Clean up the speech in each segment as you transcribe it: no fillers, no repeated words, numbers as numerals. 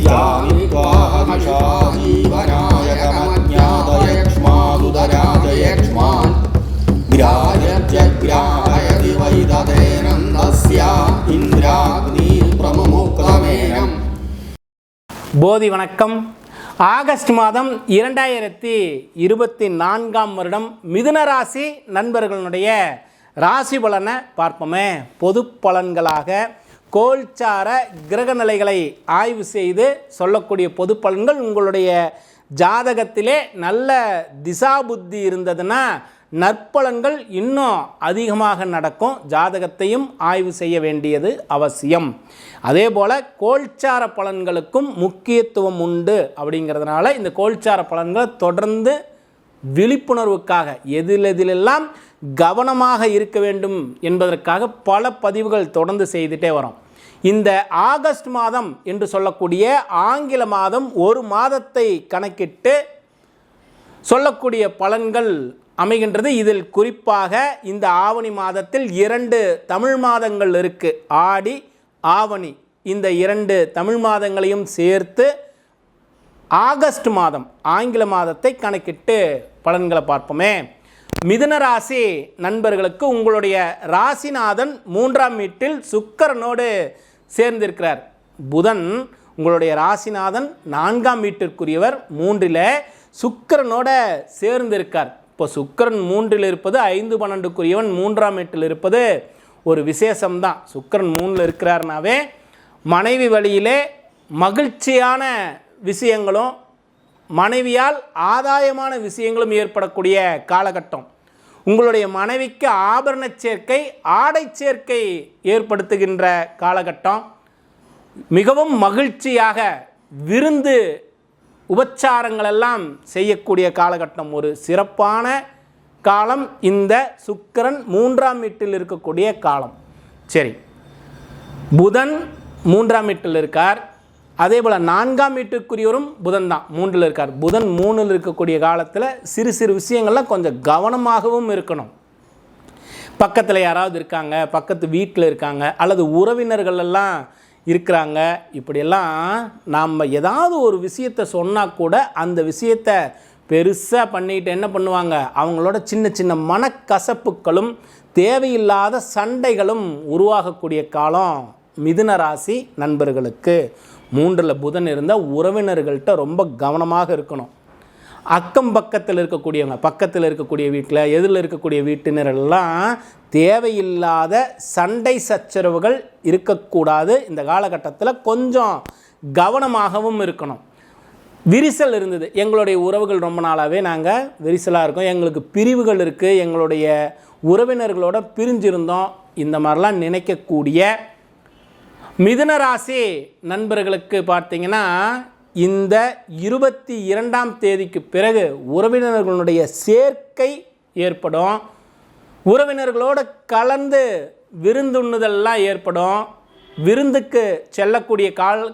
போதி வணக்கம். ஆகஸ்ட் மாதம் 2024 வருடம் மிதுன ராசி நண்பர்களுடைய ராசி பலனை பார்ப்போமே. பொது பலன்களாக கோல்சார கிரக நிலைகளை ஆய்வு செய்து சொல்லக்கூடிய பொது பலன்கள். உங்களுடைய ஜாதகத்திலே நல்ல திசா புத்தி இருந்ததுன்னா நற்பலன்கள் இன்னும் அதிகமாக நடக்கும். ஜாதகத்தையும் ஆய்வு செய்ய வேண்டியது அவசியம். அதே போல் கோல்சார பலன்களுக்கும் முக்கியத்துவம் உண்டு. அப்படிங்கிறதுனால இந்த கோல்சார பலன்களை தொடர்ந்து விழிப்புணர்வுக்காக எதிலெல்லாம் கவனமாக இருக்க வேண்டும் என்பதற்காக பல பதிவுகள் தொடர்ந்து செய்துட்டே வரோம். இந்த ஆகஸ்ட் மாதம் என்று சொல்லக்கூடிய ஆங்கில மாதம் ஒரு மாதத்தை கணக்கிட்டு சொல்லக்கூடிய பலன்கள் அமைகின்றது. இதில் குறிப்பாக இந்த ஆவணி மாதத்தில் 2 தமிழ் மாதங்கள் இருக்குது. ஆடி ஆவணி இந்த 2 தமிழ் மாதங்களையும் சேர்த்து ஆகஸ்ட் மாதம் ஆங்கில மாதத்தை கணக்கிட்டு பலன்களை பார்ப்போமே. மிதுன ராசி நண்பர்களுக்கு உங்களுடைய ராசிநாதன் 3ஆம் வீட்டில் சுக்கிரனோடு சேர்ந்திருக்கிறார். புதன் உங்களுடைய ராசிநாதன் 4ஆம் வீட்டிற்குரியவர், 3ல் சுக்கிரனோட சேர்ந்திருக்கார். இப்போ சுக்கிரன் 3ல் இருப்பது 5-12க்குரியவன் 3ஆம் வீட்டில் இருப்பது ஒரு விசேஷம்தான். சுக்கிரன் 3ல் இருக்கிறார்னாவே மனைவி வழியிலே மகிழ்ச்சியான விஷயங்களும் மனைவியால் ஆதாயமான விஷயங்களும் ஏற்படக்கூடிய காலகட்டம். உங்களுடைய மனைவிக்கு ஆபரண சேர்க்கை, ஆடை சேர்க்கை ஏற்படுத்துகின்ற காலகட்டம். மிகவும் மகிழ்ச்சியாக விருந்து உபச்சாரங்களெல்லாம் செய்யக்கூடிய காலகட்டம். ஒரு சிறப்பான காலம் இந்த சுக்கிரன் 3ஆம் வீட்டில் இருக்கக்கூடிய காலம். சரி, புதன் 3ஆம் வீட்டில் இருக்கார். அதே போல் 4ஆம் வீட்டுக்குரியவரும் புதன் தான், 3ல் இருக்கார். புதன் 3ல் இருக்கக்கூடிய காலத்தில் சிறு சிறு விஷயங்கள்லாம் கொஞ்சம் கவனமாகவும் இருக்கணும். பக்கத்தில் யாராவது இருக்காங்க, பக்கத்து வீட்டில் இருக்காங்க, அல்லது உறவினர்கள் எல்லாம் இருக்கிறாங்க. இப்படியெல்லாம் நாம் ஏதாவது ஒரு விஷயத்தை சொன்னால் கூட அந்த விஷயத்தை பெருசாக பண்ணிட்டு என்ன பண்ணுவாங்க, அவங்களோட சின்ன சின்ன மனக்கசப்புகளும் தேவையில்லாத சண்டைகளும் உருவாகக்கூடிய காலம் மிதுன ராசி நண்பர்களுக்கு. 3ல் புதன் இருந்த உறவினர்கள்ட்ட ரொம்ப கவனமாக இருக்கணும். அக்கம் பக்கத்தில் இருக்கக்கூடியவங்க, பக்கத்தில் இருக்கக்கூடிய வீட்டில் எதிரில் இருக்கக்கூடிய வீட்டினரெல்லாம் தேவையில்லாத சண்டை சச்சரவுகள் இருக்கக்கூடாது. இந்த காலகட்டத்தில் கொஞ்சம் கவனமாகவும் இருக்கணும். விரிசல் இருந்தது, எங்களுடைய உறவுகள் ரொம்ப நாளாகவே நாங்கள் விரிசலாக இருக்கோம், எங்களுக்கு பிரிவுகள் இருக்குது, எங்களுடைய உறவினர்களோட பிரிஞ்சிருந்தோம், இந்த மாதிரிலாம் நினைக்கக்கூடிய மிதுன ராசி நண்பர்களுக்கு பார்த்தீங்கன்னா இந்த 22ஆம் தேதிக்கு பிறகு உறவினர்களுடைய சேர்க்கை ஏற்படும். உறவினர்களோடு கலந்து விருந்துண்ணுதல்லாம் ஏற்படும். விருந்துக்கு செல்லக்கூடிய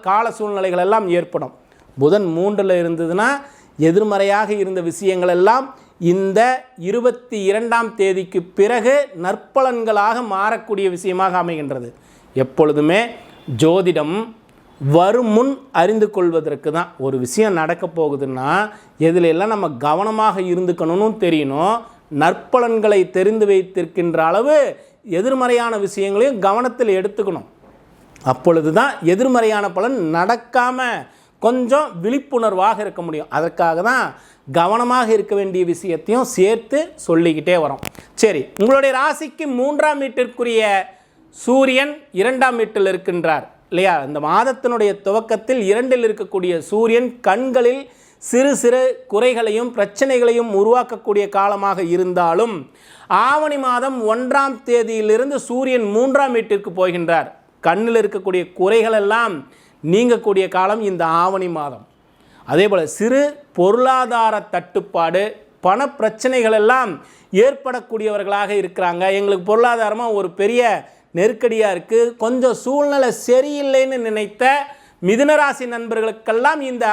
கால சூழ்நிலைகள் எல்லாம் ஏற்படும். புதன் 3ல் இருந்ததுன்னா எதிர்மறையாக இருந்த விஷயங்கள் எல்லாம் இந்த 22ஆம் தேதிக்கு பிறகு நற்பலன்களாக மாறக்கூடிய விஷயமாக அமைகின்றது. எப்பொழுதுமே ஜோதிடம் வரும் முன் அறிந்து கொள்வதற்கு தான். ஒரு விஷயம் நடக்க போகுதுன்னா எதில் எல்லாம் நம்ம கவனமாக இருந்துக்கணும்னு தெரியணும். நற்பலன்களை தெரிந்து வைத்திருக்கின்ற அளவு எதிர்மறையான விஷயங்களையும் கவனத்தில் எடுத்துக்கணும். அப்பொழுது தான் எதிர்மறையான பலன் நடக்காமல் கொஞ்சம் விழிப்புணர்வாக இருக்க முடியும். அதற்காக தான் கவனமாக இருக்க வேண்டிய விஷயத்தையும் சேர்த்து சொல்லிக்கிட்டே வரோம். சரி, உங்களுடைய ராசிக்கு 3ஆம் வீட்டிற்குரிய சூரியன் 2ஆம் வீட்டில் இருக்கின்றார் இல்லையா? இந்த மாதத்தினுடைய துவக்கத்தில் 2ல் இருக்கக்கூடிய சூரியன் கண்களில் சிறு சிறு குறைகளையும் பிரச்சனைகளையும் உருவாக்கக்கூடிய காலமாக இருந்தாலும் ஆவணி மாதம் 1ஆம் தேதியிலிருந்து சூரியன் 3ஆம் வீட்டிற்கு போகின்றார். கண்ணில் இருக்கக்கூடிய குறைகளெல்லாம் நீங்கக்கூடிய காலம் இந்த ஆவணி மாதம். அதே போல் சிறு பொருளாதார தட்டுப்பாடு, பண பிரச்சனைகள் எல்லாம் ஏற்படக்கூடியவர்களாக இருக்கிறாங்க. எங்களுக்கு பொருளாதாரமாக ஒரு பெரிய நெருக்கடியாக இருக்குது, கொஞ்சம் சூழ்நிலை சரியில்லைன்னு நினைத்த மிதுனராசி நண்பர்களுக்கெல்லாம் இந்த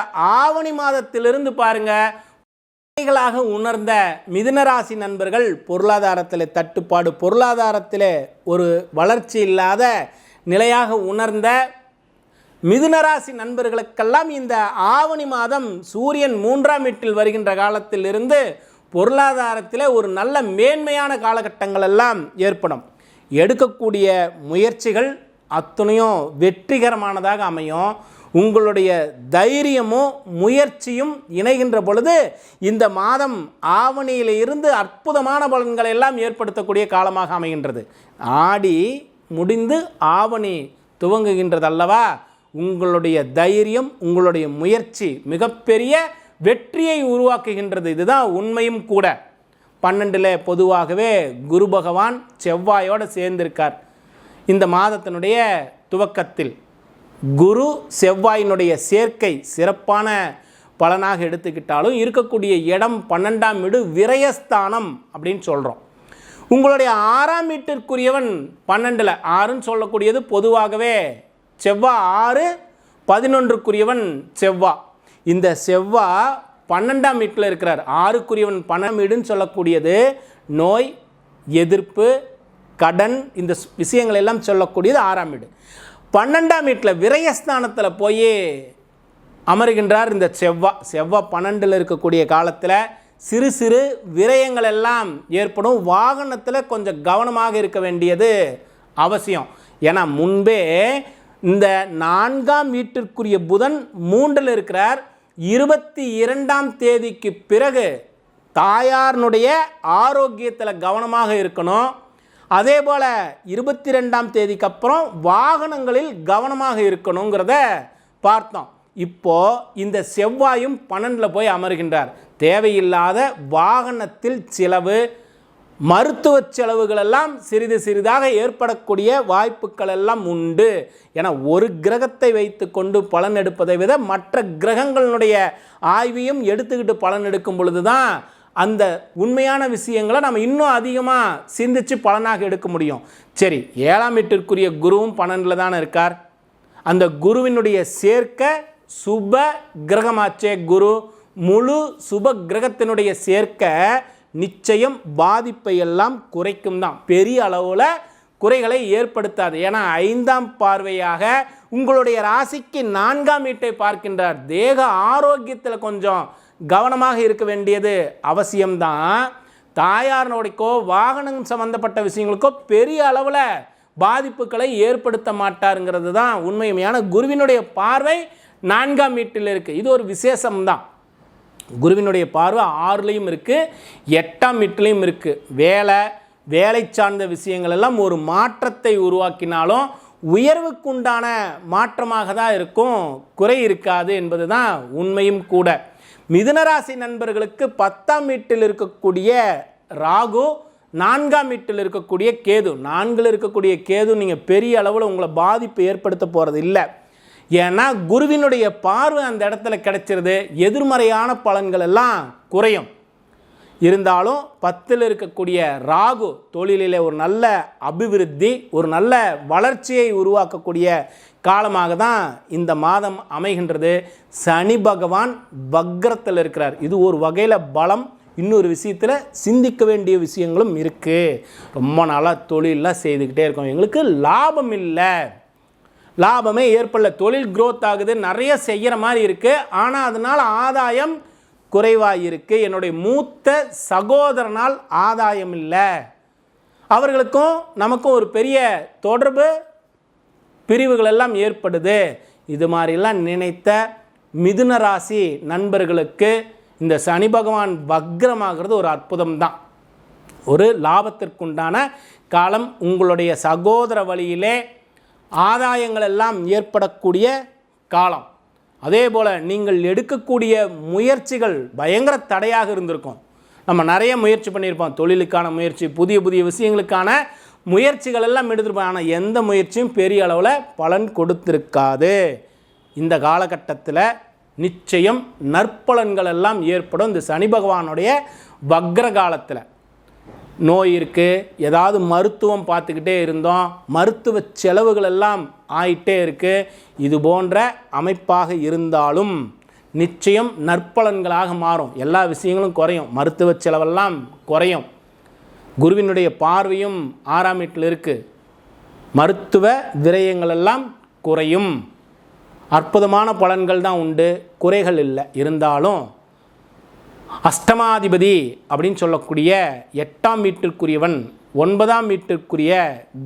ஆவணி மாதத்திலிருந்து பாருங்கள் உணர்ந்த மிதுனராசி நண்பர்கள் பொருளாதாரத்தில் தட்டுப்பாடு, பொருளாதாரத்தில் ஒரு வளர்ச்சி இல்லாத நிலையாக உணர்ந்த மிதுனராசி நண்பர்களுக்கெல்லாம் இந்த ஆவணி மாதம் சூரியன் 3ஆம் வீட்டில் வருகின்ற காலத்திலிருந்து பொருளாதாரத்தில் ஒரு நல்ல மேன்மையான காலகட்டங்கள் எல்லாம் ஏற்படும். எடுக்கக்கூடிய முயற்சிகள் அத்தனையும் வெற்றிகரமானதாக அமையும். உங்களுடைய தைரியமும் முயற்சியும் இணைகின்ற பொழுது இந்த மாதம் ஆவணியில் இருந்து அற்புதமான பலன்களை எல்லாம் ஏற்படுத்தக்கூடிய காலமாக அமைகின்றது. ஆடி முடிந்து ஆவணி துவங்குகின்றது அல்லவா? உங்களுடைய தைரியம், உங்களுடைய முயற்சி மிகப்பெரிய வெற்றியை உருவாக்குகின்றது. இதுதான் உண்மையும் கூட. 12ல் பொதுவாகவே குரு பகவான் செவ்வாயோடு சேர்ந்திருக்கார். இந்த மாதத்தினுடைய துவக்கத்தில் குரு செவ்வாயினுடைய சேர்க்கை சிறப்பான பலனாக எடுத்துக்கிட்டாலும் இருக்கக்கூடிய இடம் 12ஆம் வீடு விரயஸ்தானம் அப்படின்னு சொல்கிறோம். உங்களுடைய 6ஆம் வீட்டிற்குரியவன் 12ல் 6ன்னு சொல்லக்கூடியது பொதுவாகவே செவ்வாய் 6 11க்குரியவன் செவ்வாய். இந்த செவ்வாய் 12ஆம் வீட்டில் இருக்கிறார். 6க்குரியவன் 12ஆம் வீடுன்னு சொல்லக்கூடியது நோய் எதிர்ப்பு கடன் இந்த விஷயங்கள் எல்லாம் சொல்லக்கூடியது 6ஆம் வீடு. 12ஆம் வீட்டில் விரயஸ்தானத்தில் போய் அமருகின்றார் இந்த செவ்வாய். 12ல் இருக்கக்கூடிய காலத்தில் சிறு சிறு விரயங்கள் எல்லாம் ஏற்படும். வாகனத்தில் கொஞ்சம் கவனமாக இருக்க வேண்டியது அவசியம். ஏன்னா முன்பே இந்த 4ஆம் வீட்டிற்குரிய புதன் 3ல் இருக்கிறார். 22ஆம் தேதிக்கு பிறகு தாயாரினுடைய ஆரோக்கியத்தில் கவனமாக இருக்கணும். அதே போல் 22ஆம் தேதிக்கு அப்புறம் வாகனங்களில் கவனமாக இருக்கணுங்கிறத பார்த்தோம். இப்போது இந்த செவ்வாயும் 12ல் போய் அமர்கின்றார். தேவையில்லாத வாகனத்தில் செலவு, மருத்துவ செலவுகள் எல்லாம் சிறிது சிறிதாக ஏற்படக்கூடிய வாய்ப்புகள் எல்லாம் உண்டு. ஏன்னா ஒரு கிரகத்தை வைத்து கொண்டு பலன் எடுப்பதை விட மற்ற கிரகங்களுடைய ஆய்வையும் எடுத்துக்கிட்டு பலன் எடுக்கும் பொழுது தான் அந்த உண்மையான விஷயங்களை நம்ம இன்னும் அதிகமாக சிந்தித்து பலனாக எடுக்க முடியும். சரி, 7ஆம் வீட்டிற்குரிய குருவும் 12ல் தானே இருக்கார். அந்த குருவினுடைய சேர்க்கை சுப கிரகமாச்சே. குரு முழு சுப கிரகத்தினுடைய சேர்க்கை நிச்சயம் பாதிப்பை எல்லாம் குறைக்கும் தான், பெரிய அளவில் குறைகளை ஏற்படுத்தாது. ஏன்னா 5ஆம் பார்வையாக உங்களுடைய ராசிக்கு 4ஆம் வீட்டை பார்க்கின்றார். தேக ஆரோக்கியத்தில் கொஞ்சம் கவனமாக இருக்க வேண்டியது அவசியம்தான். தாயாரினுடையக்கோ வாகனம் சம்பந்தப்பட்ட விஷயங்களுக்கோ பெரிய அளவில் பாதிப்புகளை ஏற்படுத்த மாட்டாருங்கிறது தான் உண்மையான. குருவினுடைய பார்வை 4ஆம் வீட்டில் இருக்குது. இது ஒரு விசேஷம்தான். குருவினுடைய பார்வை 6லையும் இருக்குது, 8ஆம் வீட்டிலையும் இருக்குது. வேலை சார்ந்த விஷயங்கள் எல்லாம் ஒரு மாற்றத்தை உருவாக்கினாலும் உயர்வுக்குண்டான மாற்றமாக தான் இருக்கும், குறை இருக்காது என்பது தான் உண்மையும் கூட. மிதுனராசி நண்பர்களுக்கு 10ஆம் வீட்டில் இருக்கக்கூடிய ராகு, 4ஆம் வீட்டில் இருக்கக்கூடிய கேது. 4ல் இருக்கக்கூடிய கேது நீங்கள் பெரிய அளவில் உங்களை பாதிப்பு ஏற்படுத்த போகிறது இல்லை. ஏன்னா குருவினுடைய பார்வை அந்த இடத்துல கிடைச்சிருது. எதிர்மறையான பலன்கள் எல்லாம் குறையும். இருந்தாலும் 10ல் இருக்கக்கூடிய ராகு தொழிலில் ஒரு நல்ல அபிவிருத்தி, ஒரு நல்ல வளர்ச்சியை உருவாக்கக்கூடிய காலமாக தான் இந்த மாதம் அமைகின்றது. சனி பகவான் வக்ரத்தில் இருக்கிறார். இது ஒரு வகையில் பலம். இன்னொரு விஷயத்தில் சிந்திக்க வேண்டிய விஷயங்களும் இருக்குது. ரொம்ப நாளாக தொழிலெலாம் செய்துக்கிட்டே இருக்கோம், எங்களுக்கு லாபம் இல்லை, லாபமே ஏற்படல, தொழில் க்ரோத் ஆகுது, நிறைய செய்கிற மாதிரி இருக்குது, ஆனால் அதனால் ஆதாயம் குறைவாக இருக்குது. என்னுடைய மூத்த சகோதரனால் ஆதாயம் இல்லை, அவர்களுக்கும் நமக்கும் ஒரு பெரிய தொடர்பு பிரிவுகள் எல்லாம் ஏற்படுது. இது மாதிரிலாம் நினைத்த மிதுன ராசி நண்பர்களுக்கு இந்த சனி பகவான் வக்ரமாகிறது ஒரு அற்புதம் தான். ஒரு லாபத்திற்குண்டான காலம். உங்களுடைய சகோதர வழியிலே ஆதாயங்கள் எல்லாம் ஏற்படக்கூடிய காலம். அதே போல் நீங்கள் எடுக்கக்கூடிய முயற்சிகள் பயங்கர தடையாக இருந்திருக்கும். நம்ம நிறைய முயற்சி பண்ணியிருப்போம், தொழிலுக்கான முயற்சி, புதிய புதிய விஷயங்களுக்கான முயற்சிகள் எல்லாம் எடுத்துருப்போம். ஆனால் எந்த முயற்சியும் பெரிய அளவில் பலன் கொடுத்திருக்காது. இந்த காலகட்டத்தில் நிச்சயம் நற்பலன்கள் எல்லாம் ஏற்படும். இந்த சனி பகவானுடைய வக்ர காலத்தில் நோய் இருக்குது, ஏதாவது மருத்துவம் பார்த்துக்கிட்டே இருந்தோம், மருத்துவ செலவுகள் எல்லாம் ஆயிட்டே இருக்குது. இது போன்ற அமைப்பாக இருந்தாலும் நிச்சயம் நற்பலன்களாக மாறும். எல்லா விஷயங்களும் குறையும், மருத்துவ செலவெல்லாம் குறையும். குருவினுடைய பார்வையும் 6ஆம் வீட்டில் இருக்குது. மருத்துவ விரயங்கள் எல்லாம் குறையும். அற்புதமான பலன்கள் தான் உண்டு, குறைகள் இல்லை. இருந்தாலும் அஷ்டமாதிபதி அப்படின்னு சொல்லக்கூடிய 8ஆம் வீட்டிற்குரியவன் 9ஆம் வீட்டிற்குரிய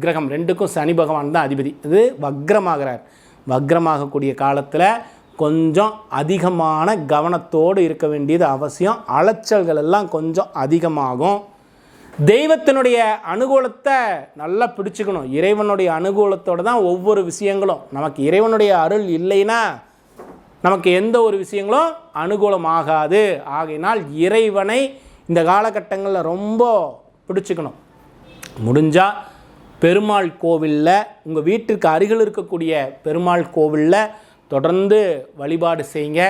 கிரகம் ரெண்டுக்கும் சனி பகவான் தான் அதிபதி. இது வக்ரமாகிறார். வக்ரமாகக்கூடிய காலத்தில் கொஞ்சம் அதிகமான கவனத்தோடு இருக்க வேண்டியது அவசியம். அலைச்சல்கள் எல்லாம் கொஞ்சம் அதிகமாகும். தெய்வத்தினுடைய அனுகூலத்தை நல்லா பிடிச்சுக்கணும். இறைவனுடைய அனுகூலத்தோடு தான் ஒவ்வொரு விஷயங்களும். நமக்கு இறைவனுடைய அருள் இல்லைன்னா நமக்கு எந்த ஒரு விஷயங்களும் அனுகூலமாகாது. ஆகையினால் இறைவனை இந்த காலகட்டங்களில் ரொம்ப பிடிச்சுக்கணும். முடிஞ்சால் பெருமாள் கோவிலில், உங்கள் வீட்டிற்கு அருகில் இருக்கக்கூடிய பெருமாள் கோவிலில் தொடர்ந்து வழிபாடு செய்யுங்க.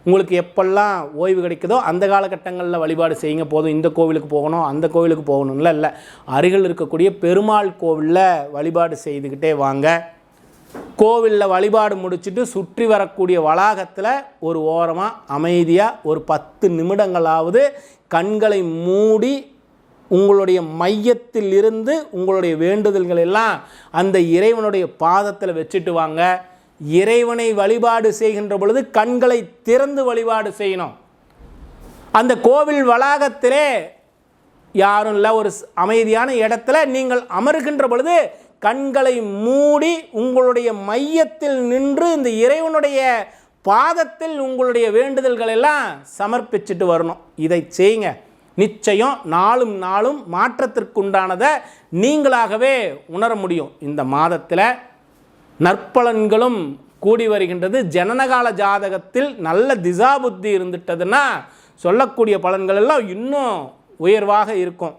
உங்களுக்கு எப்பெல்லாம் ஓய்வு கிடைக்குதோ அந்த காலகட்டங்களில் வழிபாடு செய்யுங்க. போதும் இந்த கோவிலுக்கு போகணும் அந்த கோவிலுக்கு போகணும்ல இல்லை, அருகில் இருக்கக்கூடிய பெருமாள் கோவிலில் வழிபாடு செய்துக்கிட்டே வாங்க. கோவிலில் வழிபாடு முடிச்சுட்டு சுற்றி வரக்கூடிய வளாகத்தில் ஒரு ஓரமாக அமைதியாக ஒரு 10 நிமிடங்களாவது கண்களை மூடி உங்களுடைய மையத்தில் இருந்து உங்களுடைய வேண்டுதல்கள் எல்லாம் அந்த இறைவனுடைய பாதத்தில் வச்சுட்டு வாங்க. இறைவனை வழிபாடு செய்கின்ற பொழுது கண்களை திறந்து வழிபாடு செய்யணும். அந்த கோவில் வளாகத்திலே யாரும் இல்லை, ஒரு அமைதியான இடத்துல நீங்கள் அமர்கின்ற பொழுது கண்களை மூடி உங்களுடைய மையத்தில் நின்று இந்த இறைவனுடைய பாதத்தில் உங்களுடைய வேண்டுதல்கள் எல்லாம் சமர்ப்பிச்சுட்டு வரணும். இதை செய்யுங்க. நிச்சயம் நாளும் நாளும் மாற்றத்திற்குண்டானதை நீங்களாகவே உணர முடியும். இந்த மாதத்தில் நற்பலன்களும் கூடி வருகின்றது. ஜனனகால ஜாதகத்தில் நல்ல திசா புத்தி இருந்துட்டதுன்னா சொல்லக்கூடிய பலன்கள் எல்லாம் இன்னும் உயர்வாக இருக்கும்.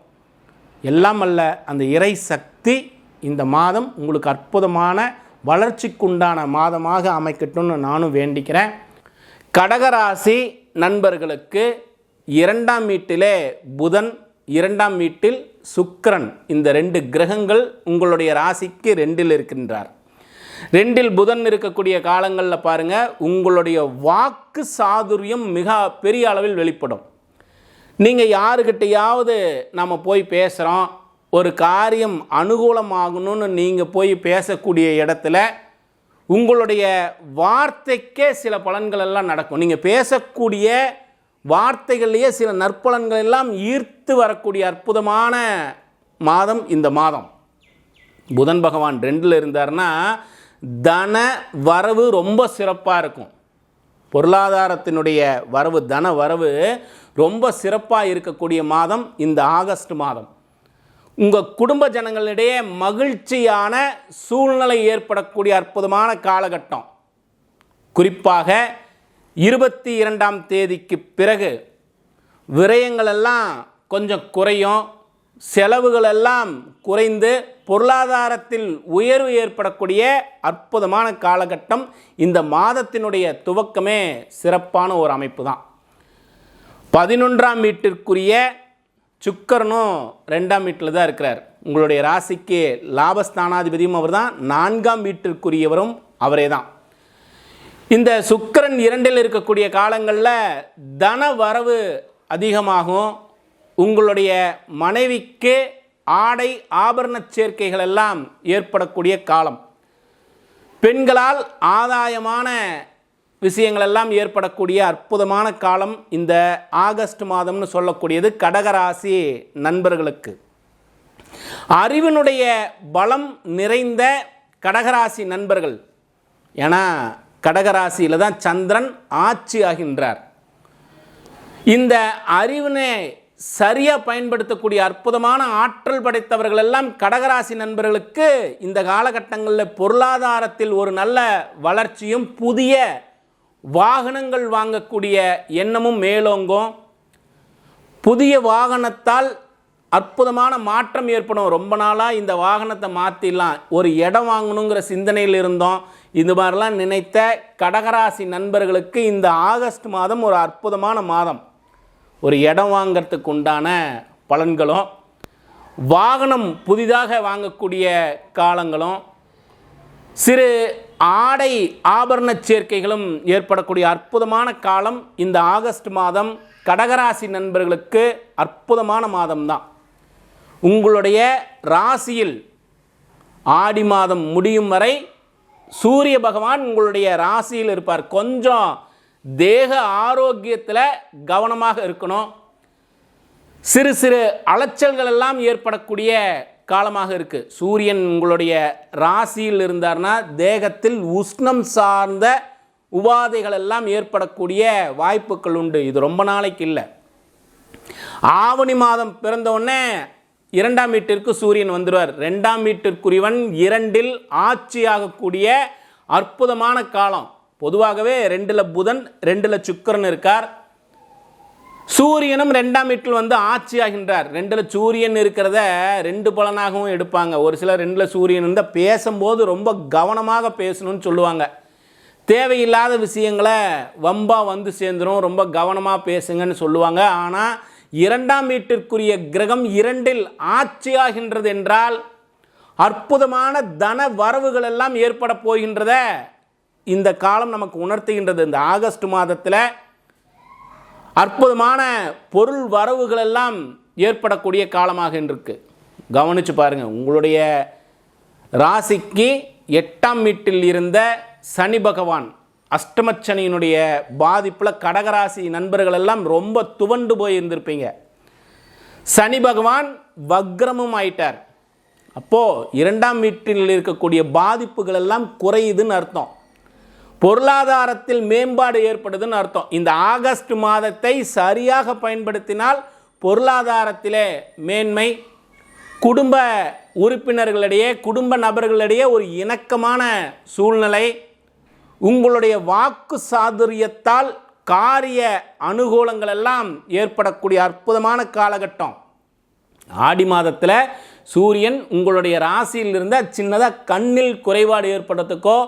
எல்லாம் அல்ல அந்த இறை சக்தி இந்த மாதம் உங்களுக்கு அற்புதமான வளர்ச்சிக்குண்டான மாதமாக அமைக்கட்டும்னு நானும் வேண்டிக்கிறேன். கடகராசி நண்பர்களுக்கு 2ஆம் வீட்டிலே புதன், 2ஆம் வீட்டில் சுக்கிரன், இந்த 2 கிரகங்கள் உங்களுடைய ராசிக்கு 2இல் இருக்கின்றார். 2இல் புதன் இருக்கக்கூடிய காலங்களில் பாருங்கள், உங்களுடைய வாக்கு சாதுரியம் மிக பெரிய அளவில் வெளிப்படும். நீங்கள் யாருக்கிட்டையாவது நம்ம போய் பேசுகிறோம், ஒரு காரியம் அனுகூலமாகணும்னு நீங்கள் போய் பேசக்கூடிய இடத்துல உங்களுடைய வார்த்தைக்கே சில பலன்கள் எல்லாம் நடக்கும். நீங்கள் பேசக்கூடிய வார்த்தைகள்லேயே சில நற்பலன்கள் எல்லாம் ஈர்த்து வரக்கூடிய அற்புதமான மாதம் இந்த மாதம். புதன் பகவான் 2இல் இருந்தார்னா தன வரவு ரொம்ப சிறப்பாக இருக்கும். பொருளாதாரத்தினுடைய வரவு, தன வரவு ரொம்ப சிறப்பாக இருக்கக்கூடிய மாதம் இந்த ஆகஸ்ட் மாதம். உங்கள் குடும்ப ஜனங்களிடையே மகிழ்ச்சியான சூழ்நிலை ஏற்படக்கூடிய அற்புதமான காலகட்டம். குறிப்பாக 22ஆம் தேதிக்கு பிறகு விரயங்கள் எல்லாம் கொஞ்சம் குறையும், செலவுகள் எல்லாம் குறைந்து பொருளாதாரத்தில் உயர்வு ஏற்படக்கூடிய அற்புதமான காலகட்டம். இந்த மாதத்தினுடைய துவக்கமே சிறப்பான ஒரு அமைப்பு தான். 11ஆம் வீட்டிற்குரிய சுக்கிரனும் 2ஆம் வீட்டில் தான் இருக்கிறார். உங்களுடைய ராசிக்கு லாபஸ்தானாதிபதியும் அவர் தான், 4ஆம் வீட்டிற்குரியவரும் அவரே தான். இந்த சுக்கிரன் 2இல் இருக்கக்கூடிய காலங்களில் தன வரவு அதிகமாகும். உங்களுடைய மனைவிக்கு ஆடை ஆபரண சேர்க்கைகள் எல்லாம் ஏற்படக்கூடிய காலம். பெண்களால் ஆதாயமான விஷயங்கள் எல்லாம் ஏற்படக்கூடிய அற்புதமான காலம் இந்த ஆகஸ்ட் மாதம்னு சொல்லக்கூடியது கடகராசி நண்பர்களுக்கு. அறிவினுடைய பலம் நிறைந்த கடகராசி நண்பர்கள், ஏன்னா கடகராசியில் தான் சந்திரன் ஆட்சி ஆகின்றார். இந்த அறிவினை சரியாக பயன்படுத்தக்கூடிய அற்புதமான ஆற்றல் படைத்தவர்கள் எல்லாம் கடகராசி நண்பர்களுக்கு இந்த காலகட்டங்களில் பொருளாதாரத்தில் ஒரு நல்ல வளர்ச்சியும் புதிய வாகனங்கள் வாங்கக்கூடிய எண்ணமும் மேலோங்கும். புதிய வாகனத்தால் அற்புதமான மாற்றம் ஏற்படும். ரொம்ப நாளாக இந்த வாகனத்தை மாற்றிடலாம், ஒரு இடம் வாங்கணுங்கிற சிந்தனையில் இருந்தோம். இது மாதிரிலாம் நினைத்த கடகராசி நண்பர்களுக்கு இந்த ஆகஸ்ட் மாதம் ஒரு அற்புதமான மாதம். ஒரு இடம் வாங்கிறதுக்கு உண்டான பலன்களும், வாகனம் புதிதாக வாங்கக்கூடிய காலங்களும், சிறு ஆடை ஆபரண சேர்க்கைகளும் ஏற்படக்கூடிய அற்புதமான காலம் இந்த ஆகஸ்ட் மாதம். கடகராசி நண்பர்களுக்கு அற்புதமான மாதம்தான். உங்களுடைய ராசியில் ஆடி மாதம் முடியும் வரை சூரிய பகவான் உங்களுடைய ராசியில் இருப்பார். கொஞ்சம் தேக ஆரோக்கியத்தில் கவனமாக இருக்கணும். சிறு சிறு அலைச்சல்கள் எல்லாம் ஏற்படக்கூடிய காலமாக இருக்குது. சூரியன் உங்களுடைய ராசியில் இருந்தார்னா தேகத்தில் உஷ்ணம் சார்ந்த உபாதைகள் எல்லாம் ஏற்படக்கூடிய வாய்ப்புகள் உண்டு. இது ரொம்ப நாளைக்கு இல்லை. ஆவணி மாதம் பிறந்தவுடனே 2ஆம் வீட்டிற்கு சூரியன் வந்துடுவார். 2ஆம் வீட்டிற்குரியவன் 2இல் ஆட்சியாகக்கூடிய அற்புதமான காலம். பொதுவாகவே 2ல் புதன் 2ல் சுக்கிரன் இருக்கார். சூரியனும் 2ஆம் வீட்டில் வந்து ஆட்சி ஆகின்றார். 2ல் சூரியன் இருக்கிறத 2 பலனாகவும் எடுப்பாங்க. ஒரு சிலர் 2ல் சூரியன் இருந்தால் பேசும்போது ரொம்ப கவனமாக பேசணும்னு சொல்லுவாங்க. தேவையில்லாத விஷயங்களை வம்பா வந்து சேர்ந்துடும், ரொம்ப கவனமாக பேசுங்கன்னு சொல்லுவாங்க. ஆனால் 2ஆம் வீட்டிற்குரிய கிரகம் 2இல் ஆட்சியாகின்றது என்றால் அற்புதமான தன வரவுகள் எல்லாம் ஏற்பட போகின்றத இந்த காலம் நமக்கு உணர்த்துகின்றது. இந்த ஆகஸ்ட் மாதத்தில் அற்புதமான பொருள் வரவுகள் எல்லாம் ஏற்படக்கூடிய காலமாக இருக்கு. கவனித்து பாருங்கள். உங்களுடைய ராசிக்கு 8ஆம் வீட்டில் இருந்த சனி பகவான் அஷ்டமச்சனியினுடைய பாதிப்பில் கடகராசி நண்பர்கள் எல்லாம் ரொம்ப துவண்டு போய் இருந்திருப்பீங்க. சனி பகவான் வக்ரமும் ஆயிட்டார். அப்போது 2ஆம் வீட்டில் இருக்கக்கூடிய பாதிப்புகள் எல்லாம் குறையுதுன்னு அர்த்தம். பொருளாதாரத்தில் மேம்பாடு ஏற்படுதுன்னு அர்த்தம். இந்த ஆகஸ்ட் மாதத்தை சரியாக பயன்படுத்தினால் பொருளாதாரத்திலே மேன்மை, குடும்ப உறுப்பினர்களிடையே குடும்ப நபர்களிடையே ஒரு இணக்கமான சூழ்நிலை, உங்களுடைய வாக்கு சாதுரியத்தால் காரிய அனுகூலங்கள் எல்லாம் ஏற்படக்கூடிய அற்புதமான காலகட்டம். ஆடி மாதத்தில் சூரியன் உங்களுடைய ராசியில் இருந்த சின்னதாக கண்ணில் குறைபாடு ஏற்படுறதுக்கோ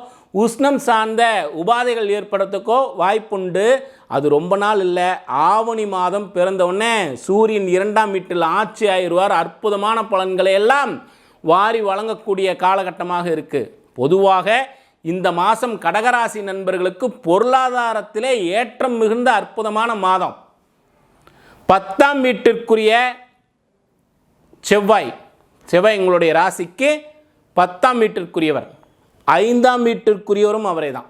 உஷ்ணம் சார்ந்த உபாதைகள் ஏற்படுறதுக்கோ வாய்ப்புண்டு. அது ரொம்ப நாள் இல்லை. ஆவணி மாதம் பிறந்தவுடனே சூரியன் 2ஆம் வீட்டில் ஆட்சி ஆயிடுவார். அற்புதமான பலன்களை எல்லாம் வாரி வழங்கக்கூடிய காலகட்டமாக இருக்குது. பொதுவாக இந்த மாதம் கடகராசி நண்பர்களுக்கு பொருளாதாரத்திலே ஏற்றம் மிகுந்த அற்புதமான மாதம். 10ஆம் வீட்டிற்குரிய செவ்வாய் உங்களுடைய ராசிக்கு 10ஆம் வீட்டிற்குரியவர், 5ஆம் வீட்டிற்குரியவரும் அவரே தான்.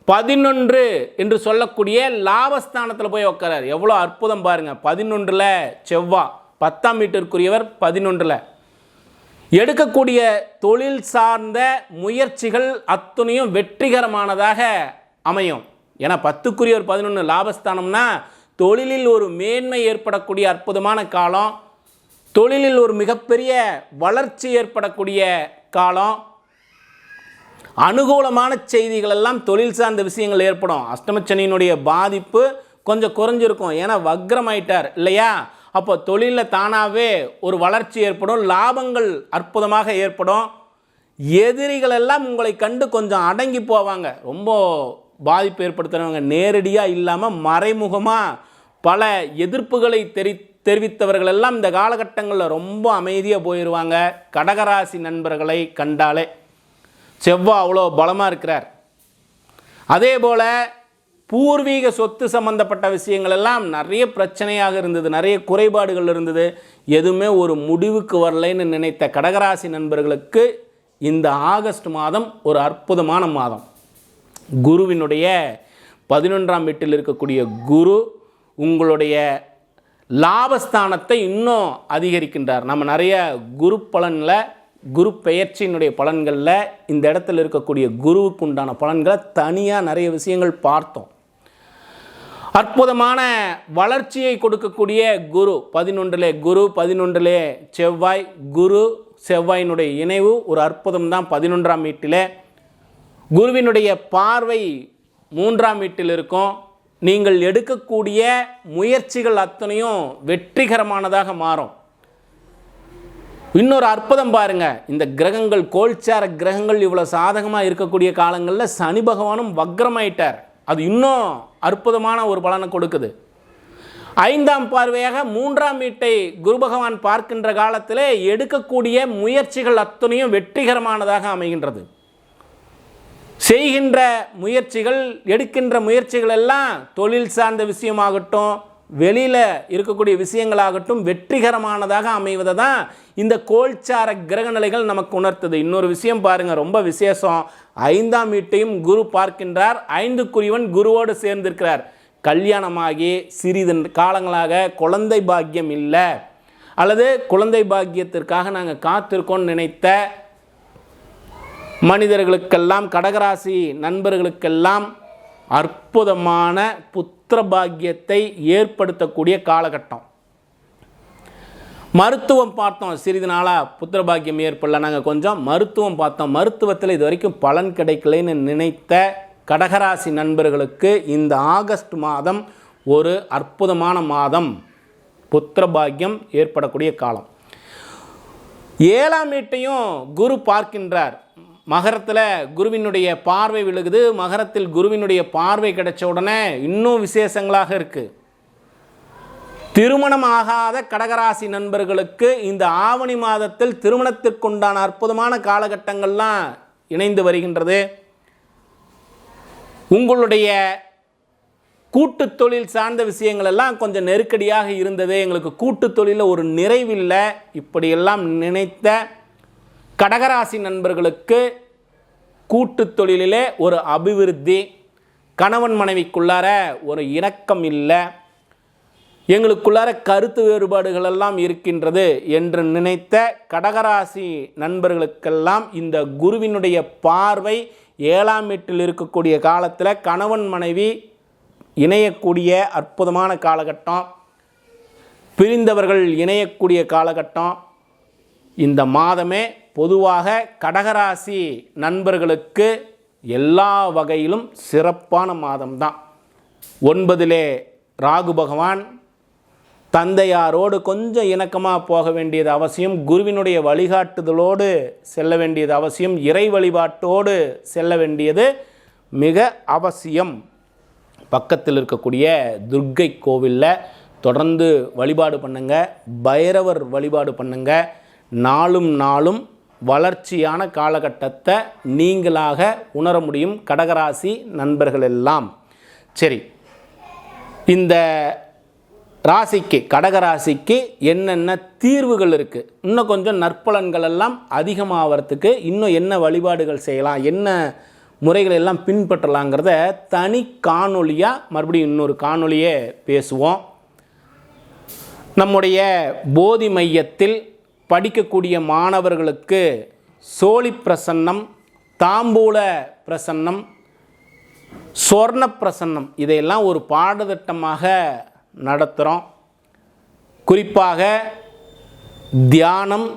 11 என்று சொல்லக்கூடிய லாபஸ்தானத்தில் போய் உட்காரார். எவ்வளோ அற்புதம் பாருங்கள். 11ல் செவ்வாய், 10ஆம் வீட்டிற்குரியவர் 11ல். எடுக்கக்கூடிய தொழில் சார்ந்த முயற்சிகள் அத்துணையும் வெற்றிகரமானதாக அமையும். ஏன்னா 10க்குரியவர் 11 லாபஸ்தானம்னா தொழிலில் ஒரு மேன்மை ஏற்படக்கூடிய அற்புதமான காலம், தொழிலில் ஒரு மிகப்பெரிய வளர்ச்சி ஏற்படக்கூடிய காலம், அனுகூலமான செய்திகள் எல்லாம் தொழில் சார்ந்த விஷயங்கள் ஏற்படும். அஷ்டமச்சனியினுடைய பாதிப்பு கொஞ்சம் குறைஞ்சிருக்கும். ஏன்னா வக்ரமாயிட்டார் இல்லையா? அப்போ தொழிலில் தானாகவே ஒரு வளர்ச்சி ஏற்படும், லாபங்கள் அற்புதமாக ஏற்படும். எதிரிகள் எல்லாம் உங்களை கண்டு கொஞ்சம் அடங்கி போவாங்க. ரொம்ப பாதிப்பு ஏற்படுத்துகிறவங்க நேரடியாக இல்லாமல் மறைமுகமாக பல எதிர்ப்புகளை தெரிவித்தவர்கள் எல்லாம் இந்த காலகட்டங்களில் ரொம்ப அமைதியாக போயிடுவாங்க. கடகராசி நண்பர்களை கண்டாலே செவ்வாய் அவ்வளோ பலமாக இருக்கிறார். அதே போல் பூர்வீக சொத்து சம்பந்தப்பட்ட விஷயங்கள் எல்லாம் நிறைய பிரச்சனையாக இருந்தது, நிறைய குறைபாடுகள் இருந்தது. எதுவுமே ஒரு முடிவுக்கு வரலைன்னு நினைத்த கடகராசி நண்பர்களுக்கு இந்த ஆகஸ்ட் மாதம் ஒரு அற்புதமான மாதம். குருவினுடைய 11ஆம் வீட்டில் இருக்கக்கூடிய குரு உங்களுடைய லாபஸ்தானத்தை இன்னும் அதிகரிக்கின்றார். நம்ம நிறைய குரு பலனில், குரு பெயர்ச்சியினுடைய பலன்களில் இந்த இடத்துல இருக்கக்கூடிய குருவுக்கு உண்டான பலன்களை தனியாக நிறைய விஷயங்கள் பார்த்தோம். அற்புதமான வளர்ச்சியை கொடுக்கக்கூடிய குரு 11லே குரு, 11லே செவ்வாய், குரு செவ்வாயினுடைய இணைவு ஒரு அற்புதம் தான். 11ஆம் வீட்டில் குருவினுடைய பார்வை 3ஆம் வீட்டில் இருக்கும். நீங்கள் எடுக்கக்கூடிய முயற்சிகள் அத்தனையும் வெற்றிகரமானதாக மாறும். இன்னொரு அற்புதம் பாருங்க. இந்த கிரகங்கள், கோல்சார கிரகங்கள் இவ்வளோ சாதகமாக இருக்கக்கூடிய காலங்களில் சனி பகவானும் வக்ரமாயிட்டார். அது இன்னும் அற்புதமான ஒரு பலனை கொடுக்குது. 5ஆம் பார்வையாக 3ஆம் வீட்டை குரு பகவான் பார்க்கின்ற காலத்தில் எடுக்கக்கூடிய முயற்சிகள் அத்தனையும் வெற்றிகரமானதாக அமைகின்றது. செய்கின்ற முயற்சிகள், எடுக்கின்ற முயற்சிகள் எல்லாம் தொழில் சார்ந்த விஷயமாகட்டும், வெளியில் இருக்கக்கூடிய விஷயங்களாகட்டும் வெற்றிகரமானதாக அமைவதை தான் இந்த கோல்சார கிரக நிலைகள் நமக்கு உணர்த்துது. இன்னொரு விஷயம் பாருங்கள், ரொம்ப விசேஷம். 5ஆம் வீட்டையும் குரு பார்க்கின்றார். 5க்குரியவன் குருவோடு சேர்ந்திருக்கிறார். கல்யாணமாகி சிறிது காலங்களாக குழந்தை பாக்கியம் இல்லை அல்லது குழந்தை பாக்கியத்திற்காக நாங்கள் காத்திருக்கோன்னு நினைத்த மனிதர்களுக்கெல்லாம், கடகராசி நண்பர்களுக்கெல்லாம் அற்புதமான புத்திர பாக்கியத்தை ஏற்படுத்தக்கூடிய காலகட்டம். மருத்துவம் பார்த்தோம், சிறிது நாளாக புத்திர பாக்கியம் ஏற்படல, நாங்கள் கொஞ்சம் மருத்துவம் பார்த்தோம், மருத்துவத்தில் இது வரைக்கும் பலன் கிடைக்கலைன்னு நினைத்த கடகராசி நண்பர்களுக்கு இந்த ஆகஸ்ட் மாதம் ஒரு அற்புதமான மாதம். புத்திர பாக்கியம் ஏற்படக்கூடிய காலம். 7ஆம் வீட்டையும் குரு பார்க்கின்றார். மகரத்தில் குருவினுடைய பார்வை விழுகுது. மகரத்தில் குருவினுடைய பார்வை கிடைச்ச உடனே இன்னும் விசேஷங்களாக இருக்குது. திருமணம் ஆகாத கடகராசி நண்பர்களுக்கு இந்த ஆவணி மாதத்தில் திருமணத்திற்குண்டான அற்புதமான காலகட்டங்கள்லாம் இணைந்து வருகின்றது. உங்களுடைய கூட்டு தொழில் சார்ந்த விஷயங்கள் எல்லாம் கொஞ்சம் நெருக்கடியாக இருந்தது, எங்களுக்கு கூட்டு தொழிலில் ஒரு நிறைவில்லை, இப்படியெல்லாம் நினைத்த கடகராசி நண்பர்களுக்கு கூட்டு தொழிலிலே ஒரு அபிவிருத்தி, கணவன் மனைவிக்குள்ளார ஒரு இணக்கம் இல்லை, எங்களுக்குள்ளார கருத்து வேறுபாடுகள் எல்லாம் இருக்கின்றது என்று நினைத்த கடகராசி நண்பர்களுக்கெல்லாம் இந்த குருவினுடைய பார்வை 7ஆம் வீட்டில் இருக்கக்கூடிய காலத்தில் கணவன் மனைவி இணையக்கூடிய அற்புதமான காலகட்டம். பிரிந்தவர்கள் இணையக்கூடிய காலகட்டம். இந்த மாதமே பொதுவாக கடகராசி நண்பர்களுக்கு எல்லா வகையிலும் சிறப்பான மாதம்தான். 9லே ராகு பகவான், தந்தையாரோடு கொஞ்சம் இணக்கமாக போக வேண்டியது அவசியம், குருவினுடைய வழிகாட்டுதலோடு செல்ல வேண்டியது அவசியம், இறை வழிபாட்டோடு செல்ல வேண்டியது மிக அவசியம். பக்கத்தில் இருக்கக்கூடிய துர்க்கை கோவிலில் தொடர்ந்து வழிபாடு பண்ணுங்க, பைரவர் வழிபாடு பண்ணுங்க. நாளும் நாளும் வளர்ச்சியான காலகட்டத்தை நீங்களாக உணர முடியும் கடகராசி நண்பர்கள் எல்லாம். சரி, இந்த ராசிக்கு கடகராசிக்கு என்னென்ன தீர்வுகள் இருக்குது, இன்னும் கொஞ்சம் நற்பலன்கள் எல்லாம் அதிகமாகிறதுக்கு இன்னும் என்ன வழிபாடுகள் செய்யலாம், என்ன முறைகள் எல்லாம் பின்பற்றலாங்கிறத தனி காணொலியாக மறுபடியும் இன்னொரு காணொலியே பேசுவோம். நம்முடைய போதி மையத்தில் படிக்கக்கூடிய மாணவர்களுக்கு சோழி பிரசன்னம், தாம்பூல பிரசன்னம், சொர்ண பிரசன்னம் இதையெல்லாம் ஒரு பாடத்திட்டமாக நடத்துகிறோம். குறிப்பாக தியானம்,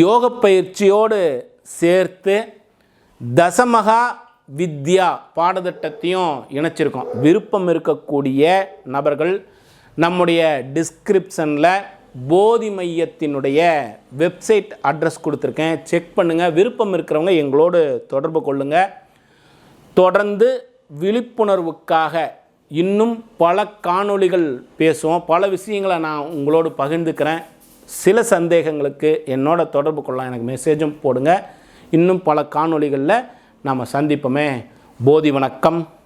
யோக பயிற்சியோடு சேர்த்து தசமகா வித்யா பாடத்திட்டத்தையும் இணைச்சிருக்கோம். விருப்பம் இருக்கக்கூடிய நபர்கள் நம்முடைய டிஸ்கிரிப்ஷனில் போதி மையத்தினுடைய வெப்சைட் அட்ரஸ் கொடுத்துருக்கேன், செக் பண்ணுங்கள். விருப்பம் இருக்கிறவங்க எங்களோடு தொடர்பு கொள்ளுங்கள். தொடர்ந்து விழிப்புணர்வுக்காக இன்னும் பல காணொளிகள் பேசுவோம், பல விஷயங்களை நான் உங்களோடு பகிர்ந்துக்கிறேன். சில சந்தேகங்களுக்கு என்னோட தொடர்பு கொள்ளலாம், எனக்கு மெசேஜும் போடுங்க. இன்னும் பல காணொளிகளில் நாம் சந்திப்போமே. போதி வணக்கம்.